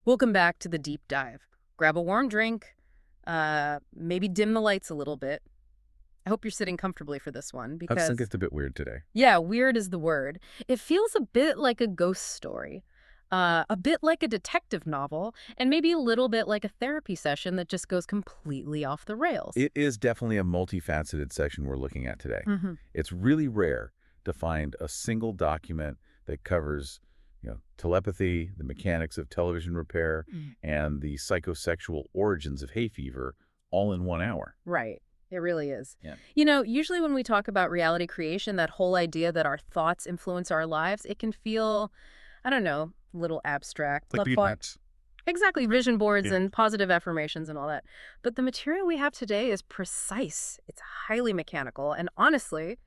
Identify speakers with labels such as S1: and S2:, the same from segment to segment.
S1: Welcome back to the deep dive. Grab a warm drink, maybe dim the lights a little bit. I hope you're sitting comfortably for this one
S2: I
S1: because,
S2: think it's a bit weird today.
S1: yeah, weird is the word. It feels a bit like a ghost story, a bit like a detective novel, and maybe a little bit like a therapy session that just goes completely off the rails.
S2: It is definitely a multifaceted section we're looking at today.
S1: Mm-hmm.
S2: It's really rare to find a single document that covers, telepathy, the mechanics of television repair, and the psychosexual origins of hay fever all in 1 hour.
S1: Right. It really is.
S2: Yeah.
S1: Usually when we talk about reality creation, that whole idea that our thoughts influence our lives, it can feel, I don't know, a little abstract.
S3: Like beatniks.
S1: Exactly, vision boards
S3: Yeah.
S1: and positive affirmations and all that. But the material we have today is precise. It's highly mechanical. And honestly,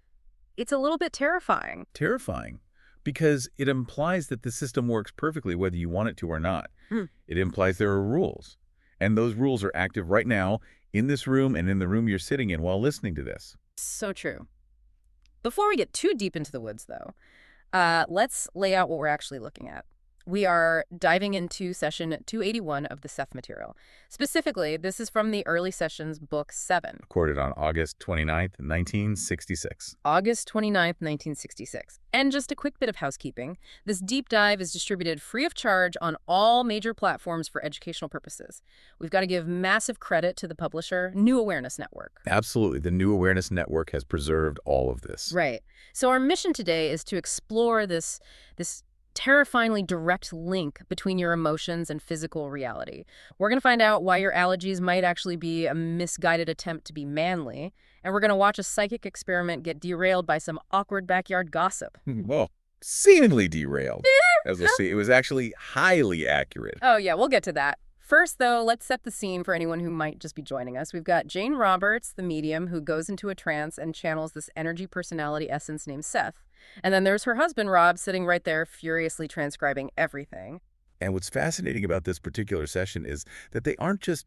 S1: it's a little bit terrifying.
S2: Terrifying, because it implies that the system works perfectly whether you want it to or not. It implies there are rules, and those rules are active right now in this room and in the room you're sitting in while listening to this.
S1: So true. Before we get too deep into the woods, though, let's lay out what we're actually looking at. We are diving into session 281 of the Seth material. Specifically, this is from the early sessions, book 7.
S2: Recorded on August 29th, 1966.
S1: August 29th, 1966. And just a quick bit of housekeeping. This deep dive is distributed free of charge on all major platforms for educational purposes. We've got to give massive credit to the publisher, New Awareness Network.
S2: Absolutely. The New Awareness Network has preserved all of this.
S1: Right. So our mission today is to explore this terrifyingly direct link between your emotions and physical reality. We're going to find out why your allergies might actually be a misguided attempt to be manly, and we're going to watch a psychic experiment get derailed by some awkward backyard gossip.
S2: Well, seemingly derailed. As we'll see, it was actually highly accurate.
S1: Oh, yeah, we'll get to that. First, though, let's set the scene for anyone who might just be joining us. We've got Jane Roberts, the medium, who goes into a trance and channels this energy personality essence named Seth. And then there's her husband, Rob, sitting right there furiously transcribing everything.
S2: And what's fascinating about this particular session is that they aren't just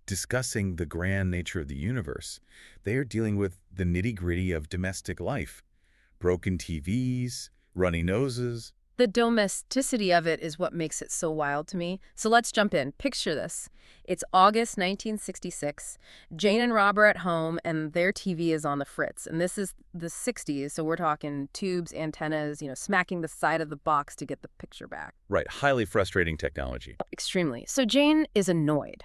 S2: discussing the grand nature of the universe. They are dealing with the nitty-gritty of domestic life. Broken TVs, runny noses.
S1: The domesticity of it is what makes it so wild to me. So let's jump in. Picture this. It's August 1966. Jane and Rob are at home, and their TV is on the fritz. And this is the 60s, so we're talking tubes, antennas, smacking the side of the box to get the picture back.
S2: Right, highly frustrating technology.
S1: Extremely. So Jane is annoyed.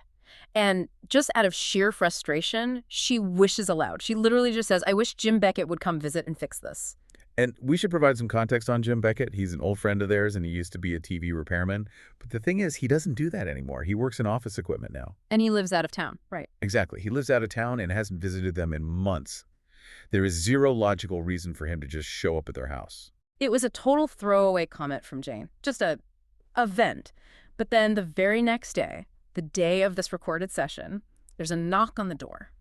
S1: And just out of sheer frustration, she wishes aloud. She literally just says, I wish Jim Beckett would come visit and fix this.
S2: And we should provide some context on Jim Beckett. He's an old friend of theirs, and he used to be a TV repairman. But the thing is, he doesn't do that anymore. He works in office equipment now.
S1: And he lives out of town, right?
S2: Exactly. He lives out of town and hasn't visited them in months. There is zero logical reason for him to just show up at their house.
S1: It was a total throwaway comment from Jane. Just a vent. But then the very next day, the day of this recorded session, there's a knock on the door.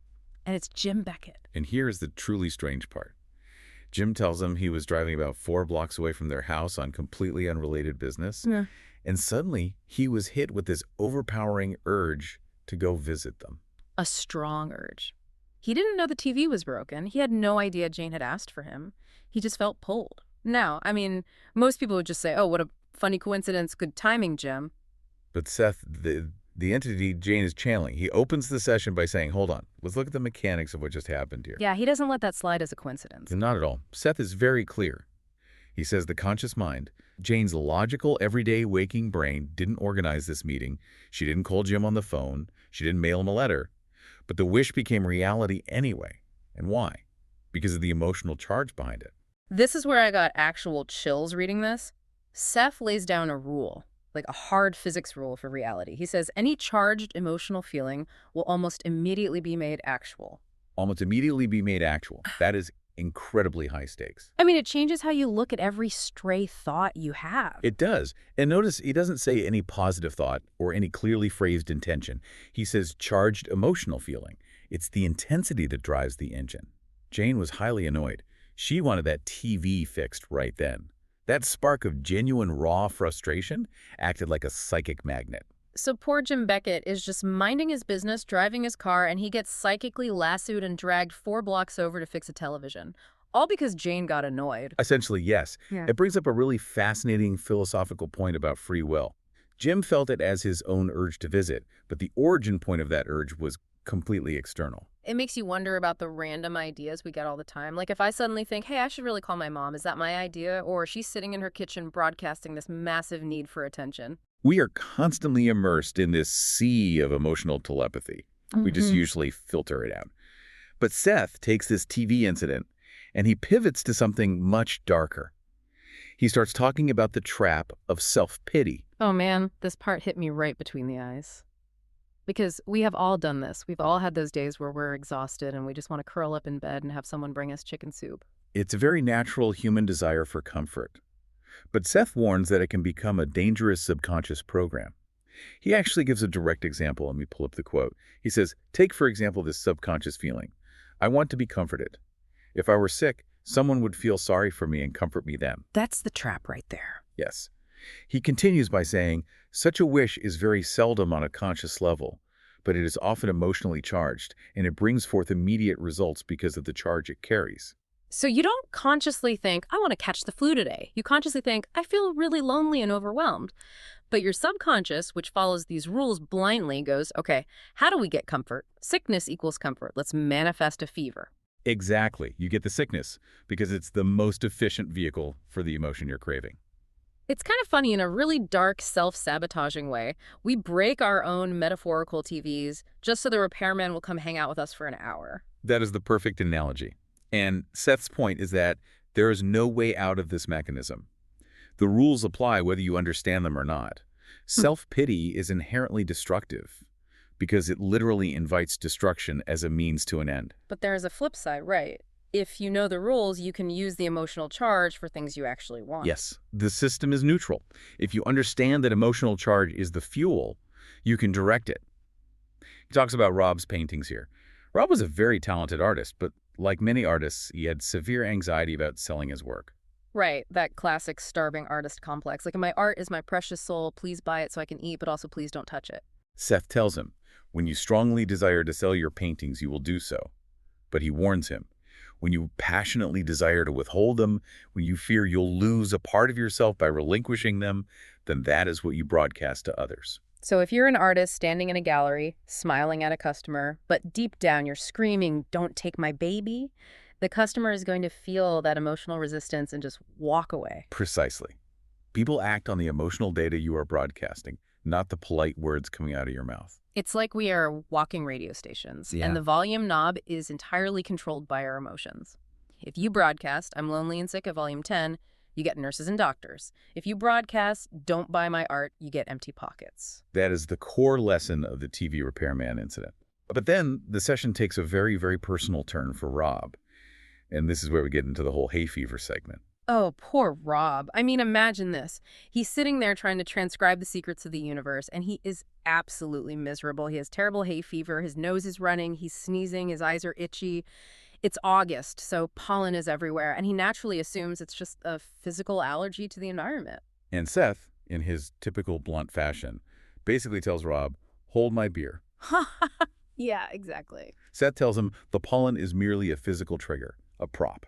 S1: And it's Jim Beckett.
S2: And here is the truly strange part. Jim tells them he was driving about 4 blocks away from their house on completely unrelated business.
S1: Yeah.
S2: And suddenly, he was hit with this overpowering urge to go visit them.
S1: A strong urge. He didn't know the TV was broken. He had no idea Jane had asked for him. He just felt pulled. Now, most people would just say, oh, what a funny coincidence. Good timing, Jim.
S2: But Seth, the entity Jane is channeling, he opens the session by saying, hold on, let's look at the mechanics of what just happened here.
S1: Yeah, he doesn't let that slide as a coincidence.
S2: Not at all. Seth is very clear. He says the conscious mind, Jane's logical, everyday waking brain, didn't organize this meeting. She didn't call Jim on the phone. She didn't mail him a letter. But the wish became reality anyway. And why? Because of the emotional charge behind it.
S1: This is where I got actual chills reading this. Seth lays down a rule. Like a hard physics rule for reality. He says any charged emotional feeling will almost immediately be made actual.
S2: Almost immediately be made actual. That is incredibly high stakes.
S1: It changes how you look at every stray thought you have.
S2: It does. And notice he doesn't say any positive thought or any clearly phrased intention. He says charged emotional feeling. It's the intensity that drives the engine. Jane was highly annoyed. She wanted that TV fixed right then. That spark of genuine, raw frustration acted like a psychic magnet.
S1: So poor Jim Beckett is just minding his business, driving his car, and he gets psychically lassoed and dragged 4 blocks over to fix a television. All because Jane got annoyed.
S2: Essentially, yes.
S1: Yeah.
S2: It brings up a really fascinating philosophical point about free will. Jim felt it as his own urge to visit, but the origin point of that urge was completely external.
S1: It makes you wonder about the random ideas we get all the time. Like if I suddenly think, hey, I should really call my mom, is that my idea? Or she's sitting in her kitchen broadcasting this massive need for attention.
S2: We are constantly immersed in this sea of emotional telepathy. We just usually filter it out. But Seth takes this TV incident and he pivots to something much darker. He starts talking about the trap of self-pity.
S1: Oh man, this part hit me right between the eyes. Because we have all done this. We've all had those days where we're exhausted and we just want to curl up in bed and have someone bring us chicken soup.
S2: It's a very natural human desire for comfort. But Seth warns that it can become a dangerous subconscious program. He actually gives a direct example. Let me pull up the quote. He says, take, for example, this subconscious feeling. I want to be comforted. If I were sick, someone would feel sorry for me and comfort me then.
S1: That's the trap right there.
S2: Yes. He continues by saying, such a wish is very seldom on a conscious level, but it is often emotionally charged, and it brings forth immediate results because of the charge it carries.
S1: So you don't consciously think, I want to catch the flu today. You consciously think, I feel really lonely and overwhelmed. But your subconscious, which follows these rules blindly, goes, okay, how do we get comfort? Sickness equals comfort. Let's manifest a fever.
S2: Exactly. You get the sickness because it's the most efficient vehicle for the emotion you're craving.
S1: It's kind of funny in a really dark, self-sabotaging way. We break our own metaphorical TVs just so the repairman will come hang out with us for an hour.
S2: That is the perfect analogy. And Seth's point is that there is no way out of this mechanism. The rules apply whether you understand them or not. Self-pity is inherently destructive because it literally invites destruction as a means to an end.
S1: But there's a flip side, right? If you know the rules, you can use the emotional charge for things you actually want.
S2: Yes, the system is neutral. If you understand that emotional charge is the fuel, you can direct it. He talks about Rob's paintings here. Rob was a very talented artist, but like many artists, he had severe anxiety about selling his work.
S1: Right, that classic starving artist complex. Like, my art is my precious soul, please buy it so I can eat, but also please don't touch it.
S2: Seth tells him, when you strongly desire to sell your paintings, you will do so. But he warns him, when you passionately desire to withhold them, when you fear you'll lose a part of yourself by relinquishing them, then that is what you broadcast to others.
S1: So if you're an artist standing in a gallery, smiling at a customer, but deep down you're screaming, don't take my baby, the customer is going to feel that emotional resistance and just walk away.
S2: Precisely. People act on the emotional data you are broadcasting, not the polite words coming out of your mouth.
S1: It's like we are walking radio stations, and the volume knob is entirely controlled by our emotions. If you broadcast, I'm lonely and sick at volume 10, you get nurses and doctors. If you broadcast, don't buy my art, you get empty pockets.
S2: That is the core lesson of the TV repairman incident. But then the session takes a very, very personal turn for Rob. And this is where we get into the whole hay fever segment.
S1: Oh, poor Rob. I mean, imagine this. He's sitting there trying to transcribe the secrets of the universe, and he is absolutely miserable. He has terrible hay fever. His nose is running. He's sneezing. His eyes are itchy. It's August, so pollen is everywhere, and he naturally assumes it's just a physical allergy to the environment.
S2: And Seth, in his typical blunt fashion, basically tells Rob, hold my beer.
S1: Yeah, exactly.
S2: Seth tells him the pollen is merely a physical trigger, a prop.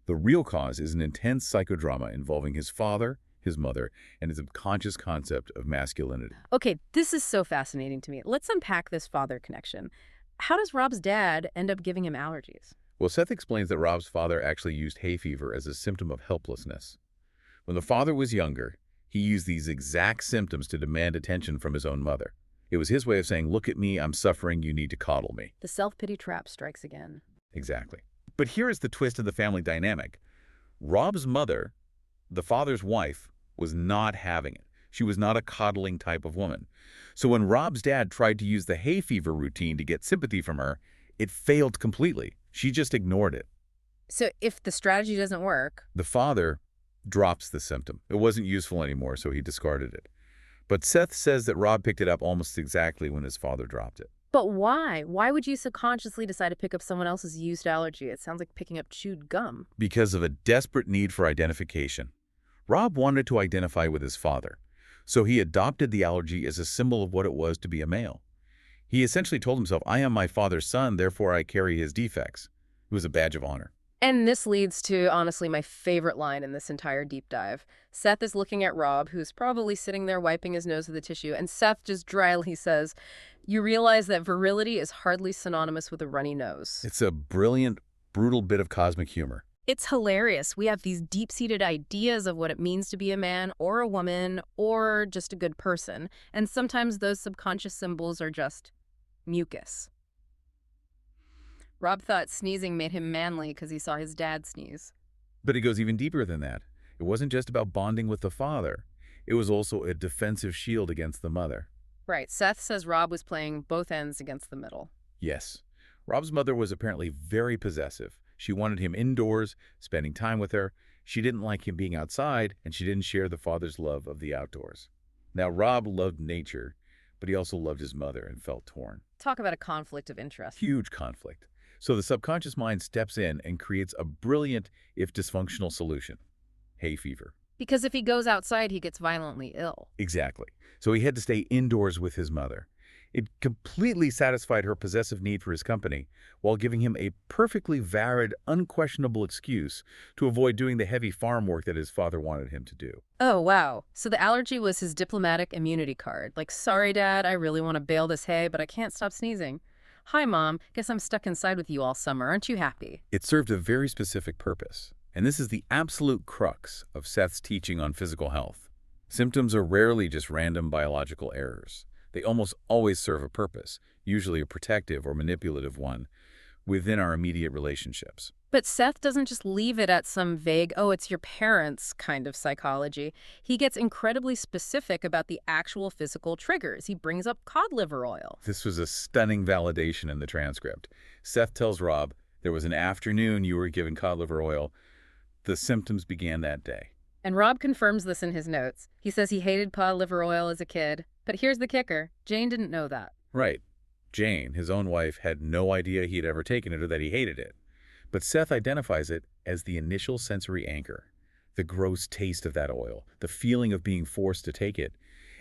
S2: The real cause is an intense psychodrama involving his father, his mother, and his subconscious concept of masculinity.
S1: Okay, this is so fascinating to me. Let's unpack this father connection. How does Rob's dad end up giving him allergies?
S2: Well, Seth explains that Rob's father actually used hay fever as a symptom of helplessness. When the father was younger, he used these exact symptoms to demand attention from his own mother. It was his way of saying, look at me, I'm suffering, you need to coddle me.
S1: The self-pity trap strikes again.
S2: Exactly. But here is the twist of the family dynamic. Rob's mother, the father's wife, was not having it. She was not a coddling type of woman. So when Rob's dad tried to use the hay fever routine to get sympathy from her, it failed completely. She just ignored it.
S1: So if the strategy doesn't work...
S2: The father drops the symptom. It wasn't useful anymore, so he discarded it. But Seth says that Rob picked it up almost exactly when his father dropped it.
S1: But why? Why would you subconsciously decide to pick up someone else's used allergy? It sounds like picking up chewed gum.
S2: Because of a desperate need for identification. Rob wanted to identify with his father, so he adopted the allergy as a symbol of what it was to be a male. He essentially told himself, I am my father's son, therefore I carry his defects. It was a badge of honor.
S1: And this leads to, honestly, my favorite line in this entire deep dive. Seth is looking at Rob, who's probably sitting there wiping his nose with a tissue, and Seth just dryly says, "You realize that virility is hardly synonymous with a runny nose."
S2: It's a brilliant, brutal bit of cosmic humor.
S1: It's hilarious. We have these deep-seated ideas of what it means to be a man or a woman or just a good person, and sometimes those subconscious symbols are just mucus. Rob thought sneezing made him manly because he saw his dad sneeze.
S2: But it goes even deeper than that. It wasn't just about bonding with the father. It was also a defensive shield against the mother.
S1: Right, Seth says Rob was playing both ends against the middle.
S2: Yes. Rob's mother was apparently very possessive. She wanted him indoors, spending time with her. She didn't like him being outside, and she didn't share the father's love of the outdoors. Now, Rob loved nature, but he also loved his mother and felt torn.
S1: Talk about a conflict of interest.
S2: Huge conflict. So the subconscious mind steps in and creates a brilliant, if dysfunctional, solution. Hay fever.
S1: Because if he goes outside, he gets violently ill.
S2: Exactly. So he had to stay indoors with his mother. It completely satisfied her possessive need for his company, while giving him a perfectly valid, unquestionable excuse to avoid doing the heavy farm work that his father wanted him to do.
S1: Oh, wow. So the allergy was his diplomatic immunity card. Like, sorry, Dad, I really want to bale this hay, but I can't stop sneezing. Hi, Mom. Guess I'm stuck inside with you all summer. Aren't you happy?
S2: It served a very specific purpose, and this is the absolute crux of Seth's teaching on physical health. Symptoms are rarely just random biological errors. They almost always serve a purpose, usually a protective or manipulative one, within our immediate relationships.
S1: But Seth doesn't just leave it at some vague, oh, it's your parents kind of psychology. He gets incredibly specific about the actual physical triggers. He brings up cod liver oil.
S2: This was a stunning validation in the transcript. Seth tells Rob, there was an afternoon you were given cod liver oil. The symptoms began that day.
S1: And Rob confirms this in his notes. He says he hated cod liver oil as a kid. But here's the kicker. Jane didn't know that.
S2: Right. Jane, his own wife, had no idea he had ever taken it or that he hated it. But Seth identifies it as the initial sensory anchor. The gross taste of that oil, the feeling of being forced to take it.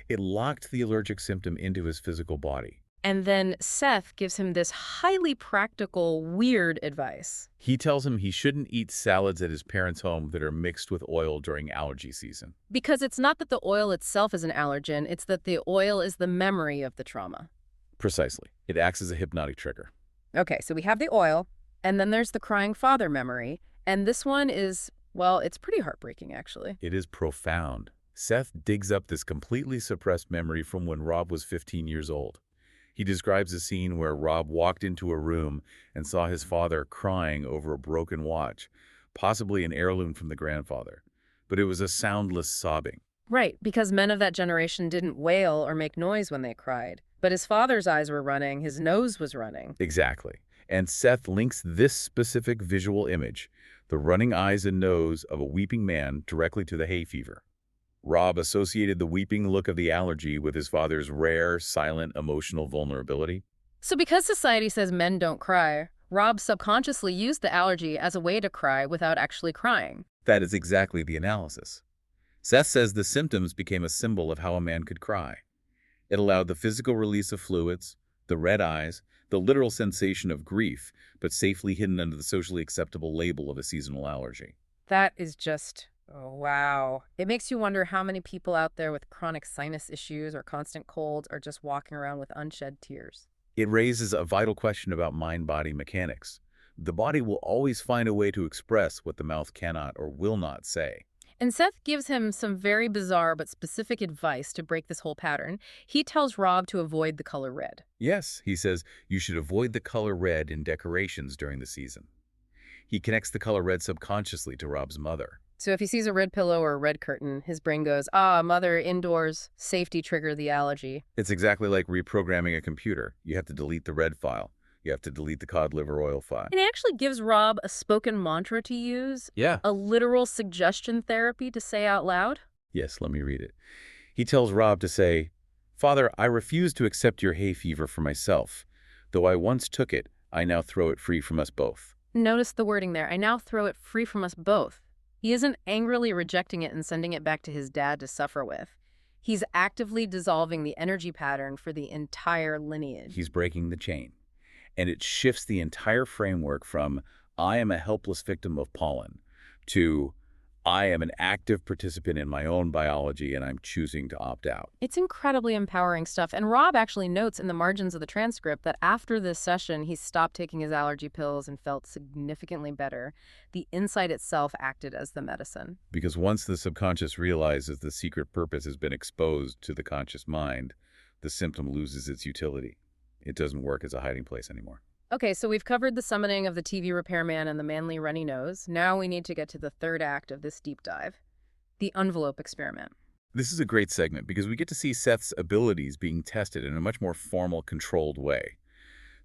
S2: It locked the allergic symptom into his physical body.
S1: And then Seth gives him this highly practical, weird advice.
S2: He tells him he shouldn't eat salads at his parents' home that are mixed with oil during allergy season.
S1: Because it's not that the oil itself is an allergen, it's that the oil is the memory of the trauma.
S2: Precisely. It acts as a hypnotic trigger.
S1: Okay, so we have the oil, and then there's the crying father memory. And this one is, well, it's pretty heartbreaking, actually.
S2: It is profound. Seth digs up this completely suppressed memory from when Rob was 15 years old. He describes a scene where Rob walked into a room and saw his father crying over a broken watch, possibly an heirloom from the grandfather. But it was a soundless sobbing.
S1: Right, because men of that generation didn't wail or make noise when they cried. But his father's eyes were running, his nose was running.
S2: Exactly. And Seth links this specific visual image, the running eyes and nose of a weeping man, directly to the hay fever. Rob associated the weeping look of the allergy with his father's rare, silent, emotional vulnerability.
S1: So because society says men don't cry, Rob subconsciously used the allergy as a way to cry without actually crying.
S2: That is exactly the analysis. Seth says the symptoms became a symbol of how a man could cry. It allowed the physical release of fluids, the red eyes, the literal sensation of grief, but safely hidden under the socially acceptable label of a seasonal allergy.
S1: That is just, oh, wow. It makes you wonder how many people out there with chronic sinus issues or constant colds are just walking around with unshed tears.
S2: It raises a vital question about mind-body mechanics. The body will always find a way to express what the mouth cannot or will not say.
S1: And Seth gives him some very bizarre but specific advice to break this whole pattern. He tells Rob to avoid the color red.
S2: Yes, he says, you should avoid the color red in decorations during the season. He connects the color red subconsciously to Rob's mother.
S1: So if he sees a red pillow or a red curtain, his brain goes, ah, mother, indoors, safety trigger the allergy.
S2: It's exactly like reprogramming a computer. You have to delete the red file. You have to delete the cod liver oil file.
S1: And it actually gives Rob a spoken mantra to use.
S2: Yeah.
S1: A literal suggestion therapy to say out loud.
S2: Yes, let me read it. He tells Rob to say, Father, I refuse to accept your hay fever for myself. Though I once took it, I now throw it free from us both.
S1: Notice the wording there. I now throw it free from us both. He isn't angrily rejecting it and sending it back to his dad to suffer with. He's actively dissolving the energy pattern for the entire lineage.
S2: He's breaking the chain. And it shifts the entire framework from, I am a helpless victim of pollen, to I am an active participant in my own biology and I'm choosing to opt out.
S1: It's incredibly empowering stuff. And Rob actually notes in the margins of the transcript that after this session, he stopped taking his allergy pills and felt significantly better. The insight itself acted as the medicine.
S2: Because once the subconscious realizes the secret purpose has been exposed to the conscious mind, the symptom loses its utility. It doesn't work as a hiding place anymore.
S1: Okay, so we've covered the summoning of the TV repairman and the manly runny nose. Now we need to get to the third act of this deep dive, the envelope experiment.
S2: This is a great segment because we get to see Seth's abilities being tested in a much more formal, controlled way.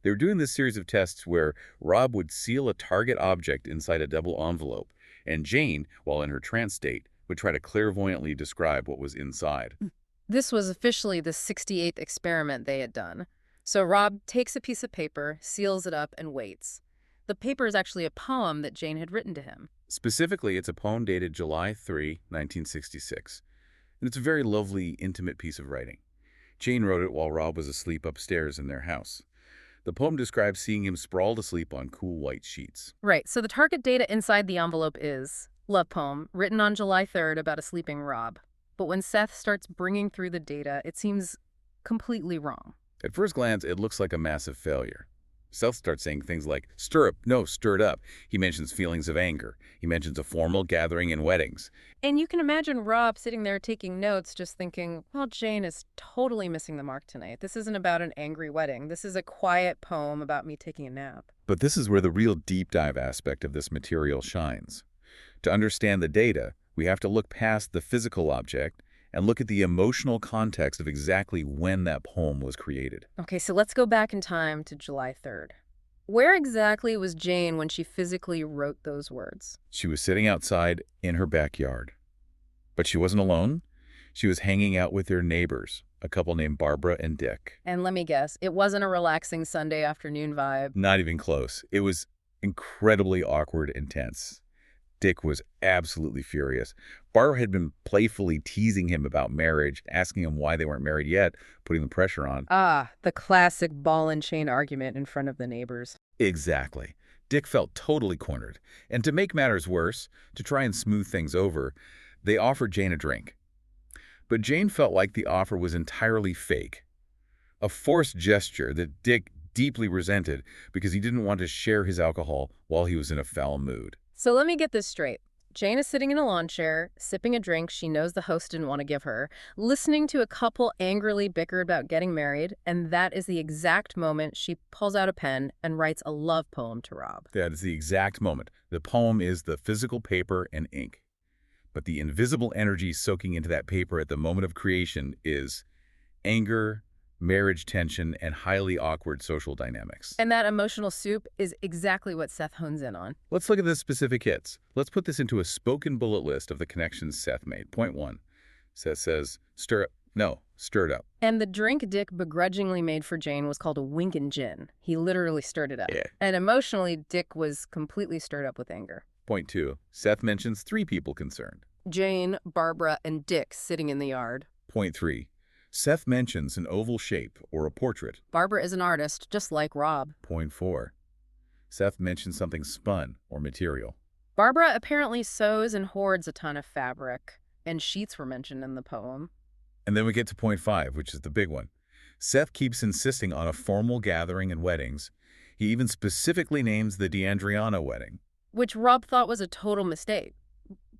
S2: They were doing this series of tests where Rob would seal a target object inside a double envelope, and Jane, while in her trance state, would try to clairvoyantly describe what was inside.
S1: This was officially the 68th experiment they had done. So Rob takes a piece of paper, seals it up, and waits. The paper is actually a poem that Jane had written to him.
S2: Specifically, it's a poem dated July 3, 1966. And it's a very lovely, intimate piece of writing. Jane wrote it while Rob was asleep upstairs in their house. The poem describes seeing him sprawled asleep on cool white sheets.
S1: Right, so the target data inside the envelope is love poem, written on July 3rd about a sleeping Rob. But when Seth starts bringing through the data, it seems completely wrong.
S2: At first glance, it looks like a massive failure. Seth starts saying things like, stirred up. He mentions feelings of anger. He mentions a formal gathering and weddings.
S1: And you can imagine Rob sitting there taking notes, just thinking, well, Jane is totally missing the mark tonight. This isn't about an angry wedding. This is a quiet poem about me taking a nap.
S2: But this is where the real deep dive aspect of this material shines. To understand the data, we have to look past the physical object and look at the emotional context of exactly when that poem was created.
S1: Okay, so let's go back in time to July 3rd. Where exactly was Jane when she physically wrote those words?
S2: She was sitting outside in her backyard. But she wasn't alone. She was hanging out with her neighbors, a couple named Barbara and Dick.
S1: And let me guess, it wasn't a relaxing Sunday afternoon vibe.
S2: Not even close. It was incredibly awkward and tense. Dick was absolutely furious. Barbara had been playfully teasing him about marriage, asking him why they weren't married yet, putting the pressure on.
S1: Ah, the classic ball and chain argument in front of the neighbors.
S2: Exactly. Dick felt totally cornered. And to make matters worse, to try and smooth things over, they offered Jane a drink. But Jane felt like the offer was entirely fake. A forced gesture that Dick deeply resented because he didn't want to share his alcohol while he was in a foul mood.
S1: So let me get this straight. Jane is sitting in a lawn chair, sipping a drink she knows the host didn't want to give her, listening to a couple angrily bicker about getting married, and that is the exact moment she pulls out a pen and writes a love poem to Rob.
S2: That is the exact moment. The poem is the physical paper and ink. But the invisible energy soaking into that paper at the moment of creation is anger, marriage tension, and highly awkward social dynamics.
S1: And that emotional soup is exactly what Seth hones in on.
S2: Let's look at the specific hits. Let's put this into a spoken bullet list of the connections Seth made. Point 1. Seth says, stirred up.
S1: And the drink Dick begrudgingly made for Jane was called a winkin' gin. He literally stirred it up.
S2: Yeah.
S1: And emotionally, Dick was completely stirred up with anger.
S2: Point 2. Seth mentions 3 people concerned.
S1: Jane, Barbara, and Dick sitting in the yard.
S2: Point 3. Seth mentions an oval shape or a portrait.
S1: Barbara is an artist, just like Rob.
S2: Point 4. Seth mentions something spun or material.
S1: Barbara apparently sews and hoards a ton of fabric, and sheets were mentioned in the poem.
S2: And then we get to point 5, which is the big one. Seth keeps insisting on a formal gathering and weddings. He even specifically names the DeAndriana wedding.
S1: Which Rob thought was a total mistake.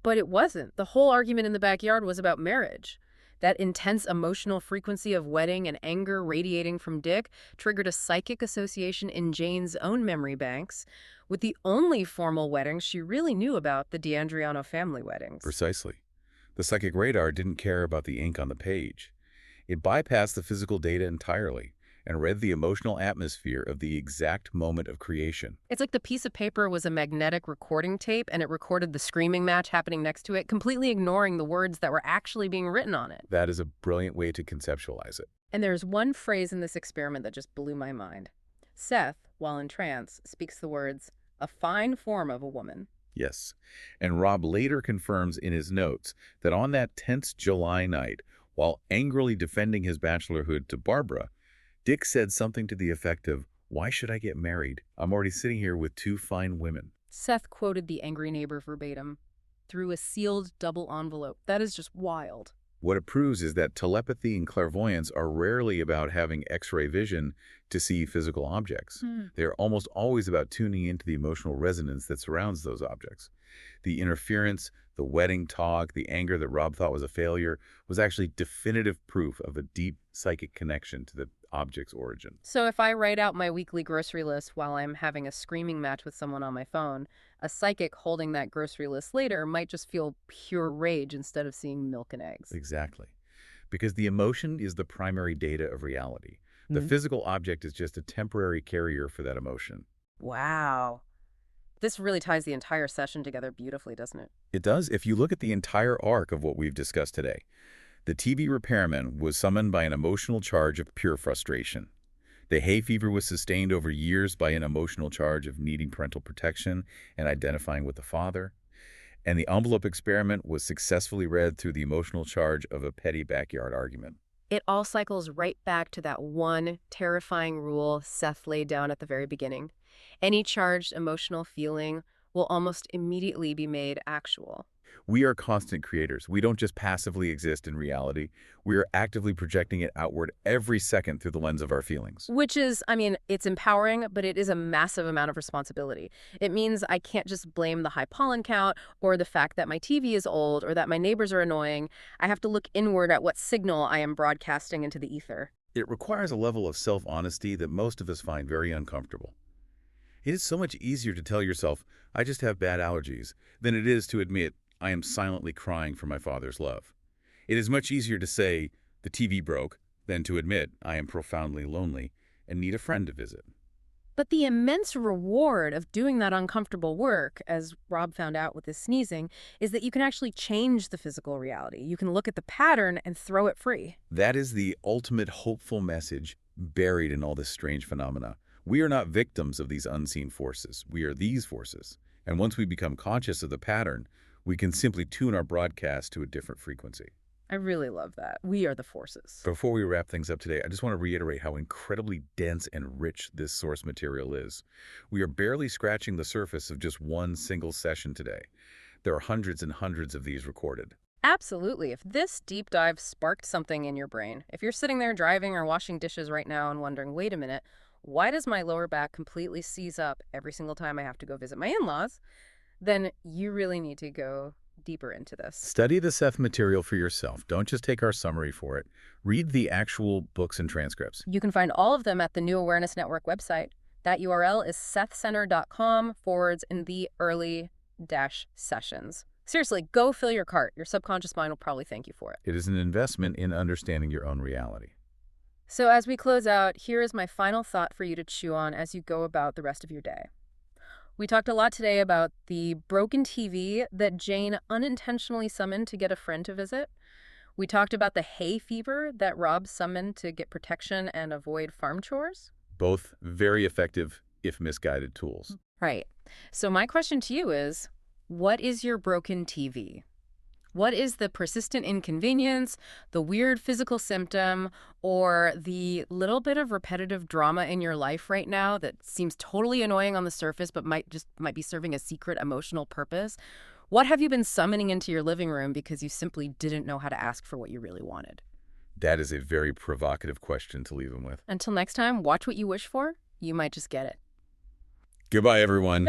S1: But it wasn't. The whole argument in the backyard was about marriage. That intense emotional frequency of wedding and anger radiating from Dick triggered a psychic association in Jane's own memory banks with the only formal weddings she really knew about, the DeAndriano family weddings.
S2: Precisely. The psychic radar didn't care about the ink on the page. It bypassed the physical data entirely and read the emotional atmosphere of the exact moment of creation.
S1: It's like the piece of paper was a magnetic recording tape and it recorded the screaming match happening next to it, completely ignoring the words that were actually being written on it.
S2: That is a brilliant way to conceptualize it.
S1: And there's one phrase in this experiment that just blew my mind. Seth, while in trance, speaks the words, "a fine form of a woman."
S2: Yes. And Rob later confirms in his notes that on that tense July night, while angrily defending his bachelorhood to Barbara, Dick said something to the effect of, "Why should I get married? I'm already sitting here with 2 fine women."
S1: Seth quoted the angry neighbor verbatim through a sealed double envelope. That is just wild.
S2: What it proves is that telepathy and clairvoyance are rarely about having X-ray vision to see physical objects. They're almost always about tuning into the emotional resonance that surrounds those objects. The interference, the wedding talk, the anger that Rob thought was a failure was actually definitive proof of a deep psychic connection to the object's origin.
S1: So if I write out my weekly grocery list while I'm having a screaming match with someone on my phone, a psychic holding that grocery list later might just feel pure rage instead of seeing milk and eggs.
S2: Exactly. Because the emotion is the primary data of reality. The physical object is just a temporary carrier for that emotion.
S1: Wow. This really ties the entire session together beautifully, doesn't it?
S2: It does if you look at the entire arc of what we've discussed today. The TV repairman was summoned by an emotional charge of pure frustration. The hay fever was sustained over years by an emotional charge of needing parental protection and identifying with the father. And the envelope experiment was successfully read through the emotional charge of a petty backyard argument.
S1: It all cycles right back to that one terrifying rule Seth laid down at the very beginning. Any charged emotional feeling will almost immediately be made actual.
S2: We are constant creators. We don't just passively exist in reality. We are actively projecting it outward every second through the lens of our feelings.
S1: Which is, I mean, it's empowering, but it is a massive amount of responsibility. It means I can't just blame the high pollen count or the fact that my TV is old or that my neighbors are annoying. I have to look inward at what signal I am broadcasting into the ether.
S2: It requires a level of self-honesty that most of us find very uncomfortable. It is so much easier to tell yourself, I just have bad allergies, than it is to admit, I am silently crying for my father's love. It is much easier to say, the TV broke, than to admit, I am profoundly lonely and need a friend to visit.
S1: But the immense reward of doing that uncomfortable work, as Rob found out with his sneezing, is that you can actually change the physical reality. You can look at the pattern and throw it free.
S2: That is the ultimate hopeful message buried in all this strange phenomena. We are not victims of these unseen forces. We are these forces. And once we become conscious of the pattern, we can simply tune our broadcast to a different frequency.
S1: I really love that. We are the forces.
S2: Before we wrap things up today, I just want to reiterate how incredibly dense and rich this source material is. We are barely scratching the surface of just one single session today. There are hundreds and hundreds of these recorded.
S1: Absolutely. If this deep dive sparked something in your brain, if you're sitting there driving or washing dishes right now and wondering, wait a minute, why does my lower back completely seize up every single time I have to go visit my in-laws? Then you really need to go deeper into this.
S2: Study the Seth material for yourself. Don't just take our summary for it. Read the actual books and transcripts.
S1: You can find all of them at the New Awareness Network website. That URL is sethcenter.com/in-the-early-sessions. Seriously, go fill your cart. Your subconscious mind will probably thank you for it.
S2: It is an investment in understanding your own reality.
S1: So as we close out, here is my final thought for you to chew on as you go about the rest of your day. We talked a lot today about the broken TV that Jane unintentionally summoned to get a friend to visit. We talked about the hay fever that Rob summoned to get protection and avoid farm chores.
S2: Both very effective, if misguided, tools.
S1: Right. So my question to you is, what is your broken TV? What is the persistent inconvenience, the weird physical symptom, or the little bit of repetitive drama in your life right now that seems totally annoying on the surface but might be serving a secret emotional purpose? What have you been summoning into your living room because you simply didn't know how to ask for what you really wanted?
S2: That is a very provocative question to leave them with.
S1: Until next time, watch what you wish for. You might just get it.
S2: Goodbye, everyone.